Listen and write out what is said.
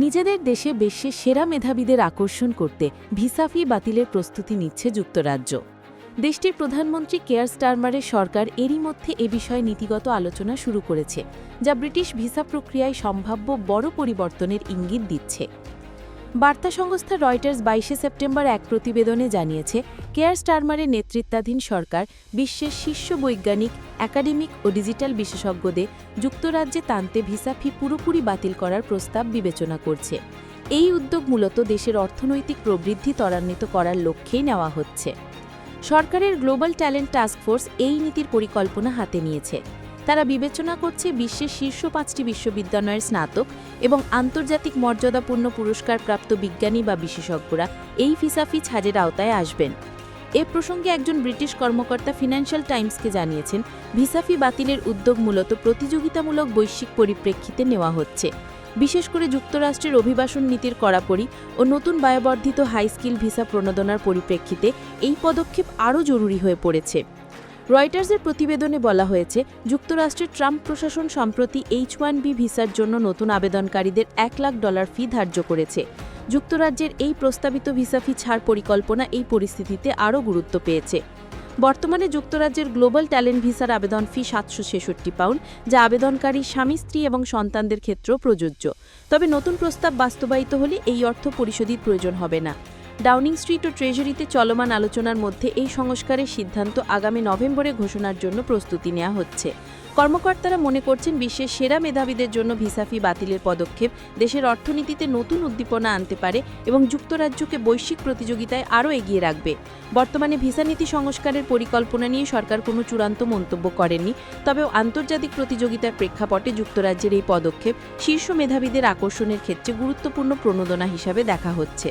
নিজেদের দেশে বিশ্বের সেরা মেধাবীদের আকর্ষণ করতে ভিসা ফি বাতিলের প্রস্তুতি নিচ্ছে যুক্তরাজ্য। দেশটির প্রধানমন্ত্রী কেয়ার স্টারমারের সরকার এরই মধ্যে এ বিষয়ে নীতিগত আলোচনা শুরু করেছে, যা ব্রিটিশ ভিসা প্রক্রিয়ায় সম্ভাব্য বড় পরিবর্তনের ইঙ্গিত দিচ্ছে। বার্তা সংস্থা রয়টার্স ২২ সেপ্টেম্বর এক প্রতিবেদনে জানিয়েছে, কেয়ার স্টারমারের নেতৃত্বাধীন সরকার বিশ্বের শীর্ষ বৈজ্ঞানিক, একাডেমিক ও ডিজিটাল বিশেষজ্ঞদের যুক্তরাজ্যে টানতে ভিসা ফি পুরোপুরি বাতিল করার প্রস্তাব বিবেচনা করছে। এই উদ্যোগ মূলত দেশের অর্থনৈতিক প্রবৃদ্ধি ত্বরান্বিত করার লক্ষ্যেই নেওয়া হচ্ছে। সরকারের গ্লোবাল ট্যালেন্ট টাস্ক ফোর্স এই নীতির পরিকল্পনা হাতে নিয়েছে। তারা বিবেচনা করছে বিশ্বের শীর্ষ ৫টি বিশ্ববিদ্যালয়ের স্নাতক এবং আন্তর্জাতিক মর্যাদাপূর্ণ পুরস্কারপ্রাপ্ত বিজ্ঞানী বা বিশেষজ্ঞরা এই ভিসা ফি ছাড়ের আওতায় আসবেন। এ প্রসঙ্গে একজন ব্রিটিশ কর্মকর্তা ফিনান্সিয়াল টাইমসকে জানিয়েছেন, ভিসা ফি বাতিলের উদ্যোগ মূলত প্রতিযোগিতামূলক বৈশ্বিক পরিপ্রেক্ষিতে নেওয়া হচ্ছে। বিশেষ করে যুক্তরাষ্ট্রের অভিবাসন নীতির কড়াকড়ি ও নতুন ব্যয়বর্ধিত হাই স্কিল ভিসা প্রণোদনার পরিপ্রেক্ষিতে এই পদক্ষেপ আরও জরুরি হয়ে পড়েছে। রয়টার্সের প্রতিবেদনে বলা হয়েছে, যুক্তরাষ্ট্রের ট্রাম্প প্রশাসন সম্প্রতি H-1B ভিসার জন্য নতুন আবেদনকারীদের $1 লাখ ফি ধার্য করেছে। যুক্তরাজ্যের এই প্রস্তাবিত ভিসা ফি ছাড় পরিকল্পনা এই পরিস্থিতিতে আরও গুরুত্ব পেয়েছে। বর্তমানে যুক্তরাজ্যের গ্লোবাল ট্যালেন্ট ভিসার আবেদন ফি £766, যা আবেদনকারী স্বামী, স্ত্রী এবং সন্তানদের ক্ষেত্রেও প্রযোজ্য। তবে নতুন প্রস্তাব বাস্তবায়িত হলে এই অর্থ পরিশোধের প্রয়োজন হবে না। ডাউনিং স্ট্রিট ও ট্রেজারিতে চলমান আলোচনার মধ্যে এই সংস্কারের সিদ্ধান্ত আগামী নভেম্বরে ঘোষণার জন্য প্রস্তুতি নেওয়া হচ্ছে। কর্মকর্তারা মনে করছেন, বিশ্বের সেরা মেধাবীদের জন্য ভিসা ফি বাতিলের পদক্ষেপ দেশের অর্থনীতিতে নতুন উদ্দীপনা আনতে পারে এবং যুক্তরাজ্যকে বৈশ্বিক প্রতিযোগিতায় আরও এগিয়ে রাখবে। বর্তমানে ভিসা নীতি সংস্কারের পরিকল্পনা নিয়ে সরকার কোনো চূড়ান্ত মন্তব্য করেনি, তবে আন্তর্জাতিক প্রতিযোগিতার প্রেক্ষাপটে যুক্তরাজ্যের এই পদক্ষেপ শীর্ষ মেধাবীদের আকর্ষণের ক্ষেত্রে গুরুত্বপূর্ণ প্রণোদনা হিসাবে দেখা হচ্ছে।